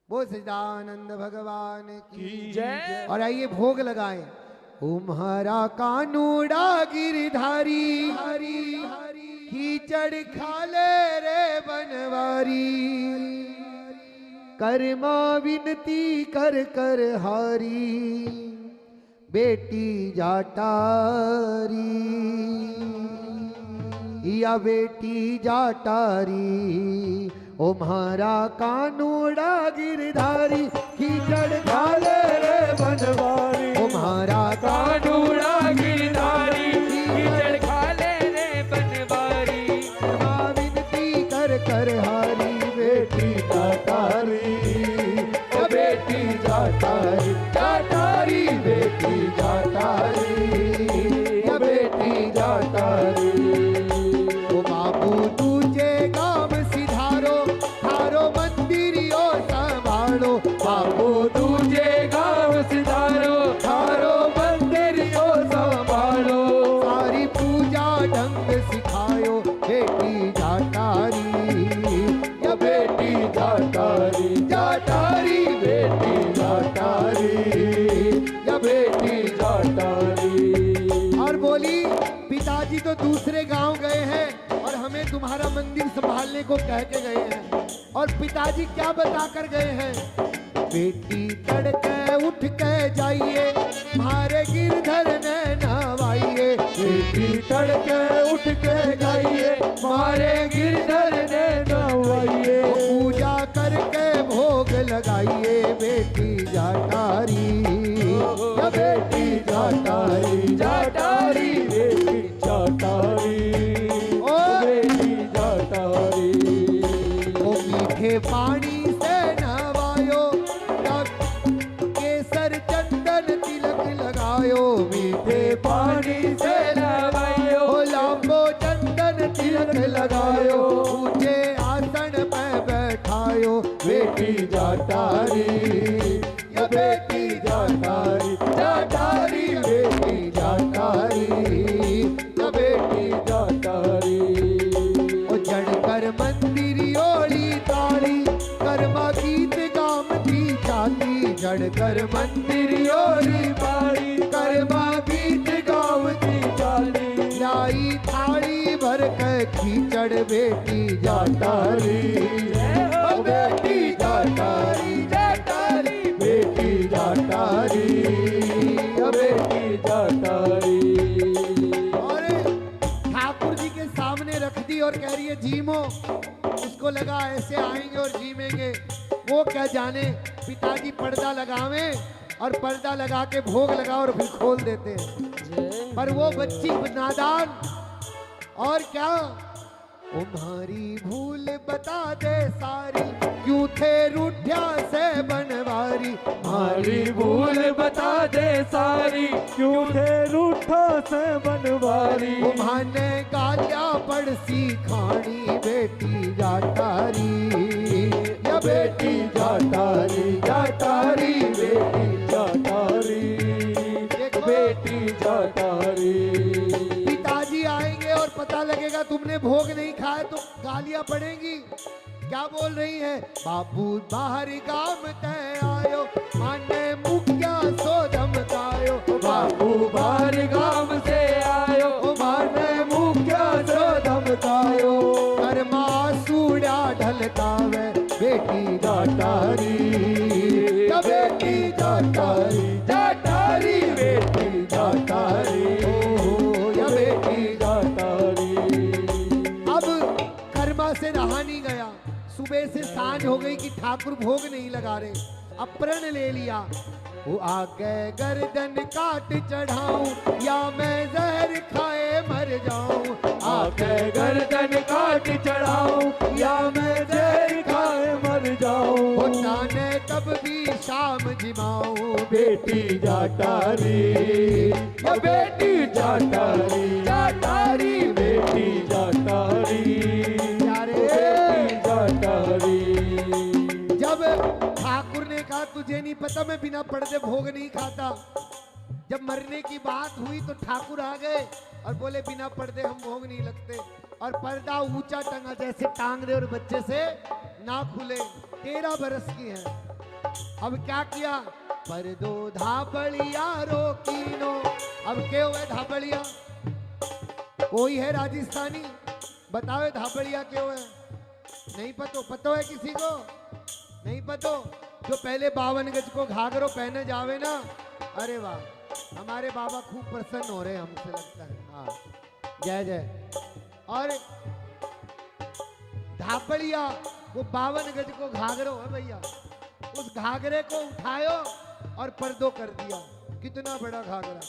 वो सच्चिदानंद भगवान की जय। और आइए भोग लगाएं। तुम्हारा कानूड़ा गिरधारी कीचड़ खाले रे बनवारी, कर्मा विनती कर कर हारी, बेटी जाटारी या बेटी जाटारी। ओ म्हारा कानूड़ा गिरधारी कीचड़ खाले रे बनवारी। ओ म्हारा कानूड़ा गिरधारी कीचड़ खाले रे बनवारी, माँ विनती कर कर हारी, बेटी जाटारी ओ बेटी जाटारी, जाटारी बेटी जाटारी या बेटी जाटारी। ओ बाबू तुझे गांव सिधारो, थारो मंदिरियो संभालो। बाबू तुझे गाँव सिधारो, थारो मंदिरियो संभालो। सारी पूजा ढंग सिखायो, बेटी जाटारी या बेटी जाटारी, जाटारी बेटी जाटारी या बेटी जाटारी। और बोली पिताजी तो दूसरे गांव गए हैं और हमें तुम्हारा मंदिर संभालने को कह के गए हैं। और पिताजी क्या बता कर गए हैं? बेटी तड़के उठ के जाइए, मारे गिरधर ने नवाइए। बेटी तड़के उठ के जाइए, मारे गिरधर ने नवाइए। पूजा करके भोग लगाइए, बेटी जाटारी या बेटी जाटारी, जाटारी बेटी जाटारी ओ बेटी जाटारी। ओ मीठे पानी से नवायो, केसर चंदन तिलक लगायो। मीठे पानी से नवायो, लांबो चंदन तिलक लगायो। ऊंचे आसन पे बैठायो, बेटी जाटारी या बेटी जाटारी, जाटारी बेटी जाटारी या बेटी जाटारी। ओ जड़कर मंदिरियोली ताली, कर्मा गीत गामती जाती। जड़कर मंदिरियोली ताली, कर्मा गीत गामती जाती। लाई थाली भर के खीचड़, बेटी जाटारी ओ बेटी जाटारी, जाटारी बेटी जाटारी ओ बेटी जाटारी। और ठाकुर जी के सामने रख दी और कह रही है जीमो। उसको लगा ऐसे आएंगे और जीमेंगे, वो क्या जाने पिताजी पर्दा लगावे और पर्दा लगा के भोग लगा और फिर खोल देते हैं। पर वो बच्ची नादान और क्या, तुम्हारी भूल बता दे सारी, क्यों थे रूठ्या से बनवारी। हमारी भूल बता दे सारी, क्यों थे रूठा से बनवारी। तुम्हाने गालियां पड़सी खानी, बेटी जाटारी या बेटी जाटारी, जाटारी बेटी जाटारी बेटी जाटारी। पिताजी आएंगे और पता लगेगा तुमने भोग नहीं खाया तो गालियां पड़ेंगी। क्या बोल रही है? बाबू बाहर गांव तय आयो, माने मुखिया सो धमकायो। बाबू बाहर गांव से आयो, माने मुखिया सो धमकायो। कर्मा सूड़ा ढलकावे, बेटी जाटारी या बेटी जाटारी, जाटारी बेटी जाटारी या बेटी जाटारी। अब कर्मा से रहा नहीं गया, सुबह से सांझ हो गई कि ठाकुर भोग नहीं लगा रहे। अब प्रण ले लिया, वो आके गर्दन काट चढ़ाऊं या मैं जहर खाए मर जाऊं। आके गर्दन काट चढ़ाऊं या मैं जहर खाए मर जाऊं। वो जाने तब भी शाम जिमाऊं, बेटी जाटारी या बेटी जाटारी, जाटारी बेटी जाटारी प्यारे। जाटारी। जब ठाकुर ने कहा तुझे नहीं पता मैं बिना पर्दे भोग नहीं खाता, जब मरने की बात हुई तो ठाकुर आ गए और बोले बिना पर्दे हम भोग नहीं लगते। और पर्दा ऊंचा टंगा जैसे टांग रहे और बच्चे से ना खुले। 13 बरस की है। अब क्या किया, पर दो धापड़िया रोकीनो। अब क्या हुआ धापड़िया, कोई है राजस्थानी बताओ धापड़िया क्यों है? नहीं पतो है किसी को? नहीं पतो। जो पहले 52 गज को घाघरो पहने जावे ना, अरे वाह, हमारे बाबा खूब प्रसन्न हो रहे हैं हमसे लगता है। हाँ, जय जय। और धापड़िया वो 52 गज को घाघरो है भैया, उस घाघरे को उठायो और पर्दो कर दिया। कितना बड़ा घाघरा,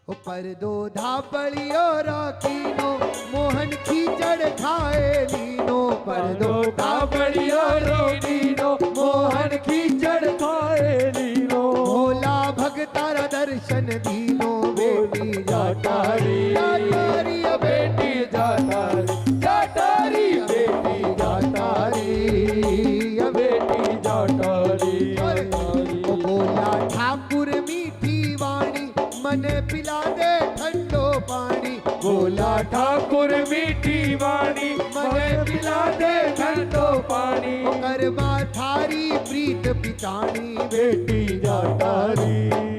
वो पर्दो धापड़ियो राकीनो, मोहन खीचड़ खाए लीनो। पर्दो धापड़ियो राकीनो, मोहन खीचड़ खाए लीनो। भोला भगतारा दर्शन दीनो, बेटी जाटारी जाटारी बेटी जाटारी जाटारी बेटी जाटारी बेटी जाटारी। भोला ठाकुर मीठी वाणी, मने पिला दे ठंडो पानी। भोला ठाकुर मीठी वाणी, मने पिला दे ठंडो पानी। करवा थारी प्रीत पितानी, बेटी जाटारी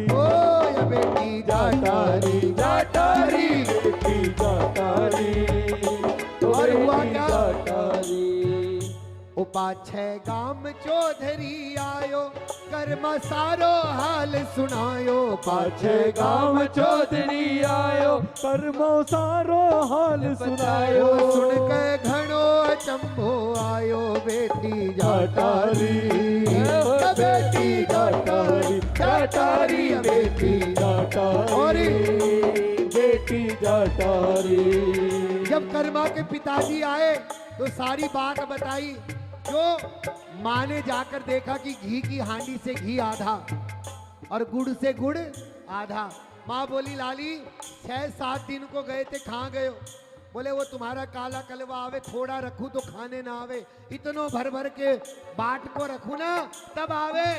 ओ या बेटी जाटारी जाटारी बेटी जाटारी। और हुआ क्या? जाटारी पाछे गाम चौधरी आयो, कर्मा सारो हाल सुनायो। पाछे गाम चौधरी आयो, कर्मो सारो हाल सुनायो। सुन के घणो अचंभो आयो, बेटी जाटारी बेटी जाटारी जाटारी बेटी जाटारी बेटी जाटारी। जब कर्मा के पिताजी आए तो सारी बात बताई। जो माँ ने जाकर देखा कि घी की हांडी से घी आधा और गुड़ से गुड़ आधा। माँ बोली लाली 6-7 दिन को गए थे, कहाँ गए हो? बोले वो तुम्हारा काला कलवा आवे, थोड़ा रखू तो खाने ना आवे, इतनो भर भर के बाट को रखू ना तब आवे।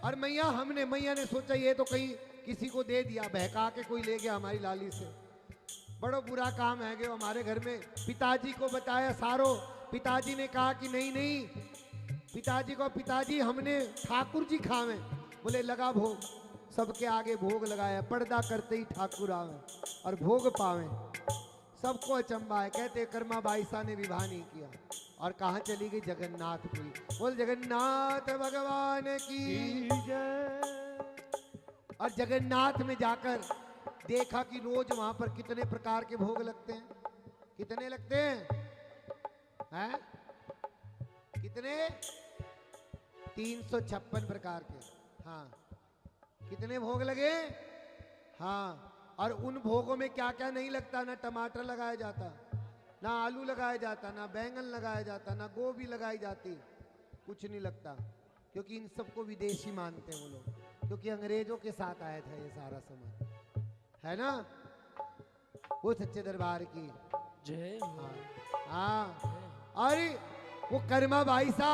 और मैया ने सोचा ये तो कहीं किसी को दे दिया, बहका के कोई ले गया हमारी लाली से। बड़ो बुरा काम है गयो हमारे घर में। पिताजी को बताया सारो। पिताजी ने कहा कि नहीं, पिताजी हमने ठाकुर जी खावे। बोले लगा भोग, सबके आगे भोग लगाया। पर्दा करते ही ठाकुर आवे और भोग पावे। सबको अचंबा है। कहते कर्मा बाईसा ने विवाह नहीं किया और कहाँ चली गई? जगन्नाथपुरी। बोल जगन्नाथ भगवान की जय। और जगन्नाथ में जाकर देखा कि रोज वहां पर कितने प्रकार के भोग लगते हैं। कितने लगते हैं? हैं? कितने? 356 प्रकार के। हाँ, कितने भोग लगे? हाँ। और उन भोगों में क्या क्या नहीं लगता? ना टमाटर लगाया जाता, ना आलू लगाया जाता, ना बैंगन लगाया जाता, ना गोभी लगाई जाती, कुछ नहीं लगता। क्योंकि इन सबको विदेशी मानते हैं वो लोग, क्योंकि अंग्रेजों के साथ आया था ये सारा सामान, है ना। वो सच्चे दरबार की जय। हाँ। अरे वो कर्मा बाई सा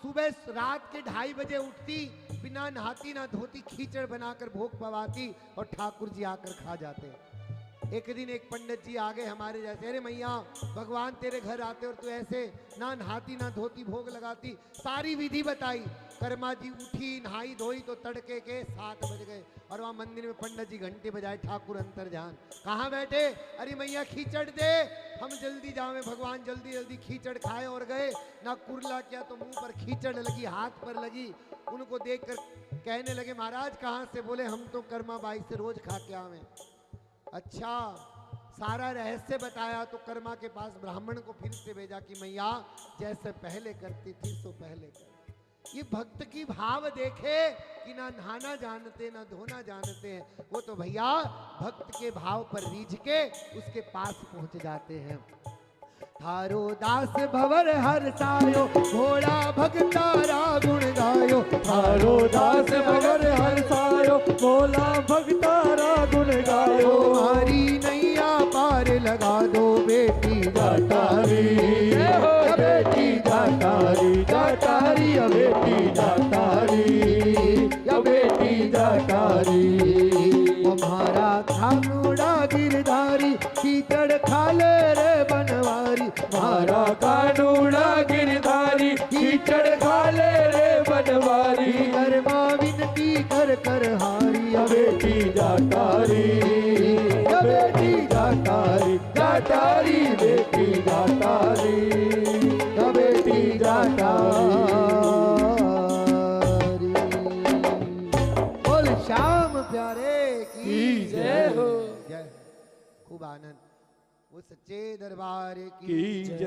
सुबह रात के 2:30 बजे उठती, बिना नहाती ना धोती, खीचड़ बनाकर भोग पवाती और ठाकुर जी आकर खा जाते। एक दिन एक पंडित जी आ गए हमारे जैसे, अरे मैया भगवान तेरे घर आते और तू ऐसे ना नहाती ना धोती भोग लगाती। सारी विधि बताई। कर्मा जी उठी, नहाई धोई तो तड़के के 7 बज गए और वहाँ मंदिर में पंडित जी घंटे बजाए, ठाकुर अंतर ध्यान। कहाँ बैठे? अरे मैया खीचड़ दे, हम जल्दी जावे। भगवान जल्दी जल्दी खीचड़ खाए और गए। ना कुरला किया तो मुंह पर खीचड़ लगी, हाथ पर लगी। उनको देखकर कहने लगे महाराज कहाँ से? बोले हम तो कर्मा बाई से रोज खा के आवे। अच्छा, सारा रहस्य बताया तो कर्मा के पास ब्राह्मण को फिर से भेजा कि मैया जैसे पहले करती थी सो पहले कर। ये भक्त की भाव देखे कि ना नहाना जानते ना धोना जानते हैं, वो तो भैया भक्त के भाव पर रीझ के उसके पास पहुंच जाते हैं। थारो दास भवर हर सायो, घोड़ा भगतारा गुण गायो। थारो दास भवर हर सायो, भोला भगतारा गुण गायो। हमारी नैया पार लगा दो बेटी जाटारी, बेटी जाटारी जाटारी बेटी जाटारी बेटी जाटारी। हमारा खानुड़ा गिरधारी, कीचड़ खाले रे बनवारी। हमारा कानूड़ा गिरधारी, कीचड़ खाले रे बनवारी। कर हारी या बेटी जाटारी, या बेटी जाटारी, जाटारी बेटी जाटारी, या बेटी जाटारी। बोल श्याम प्यारे की जय हो। जय। खूब आनंद। वो सच्चे दरबार की जय।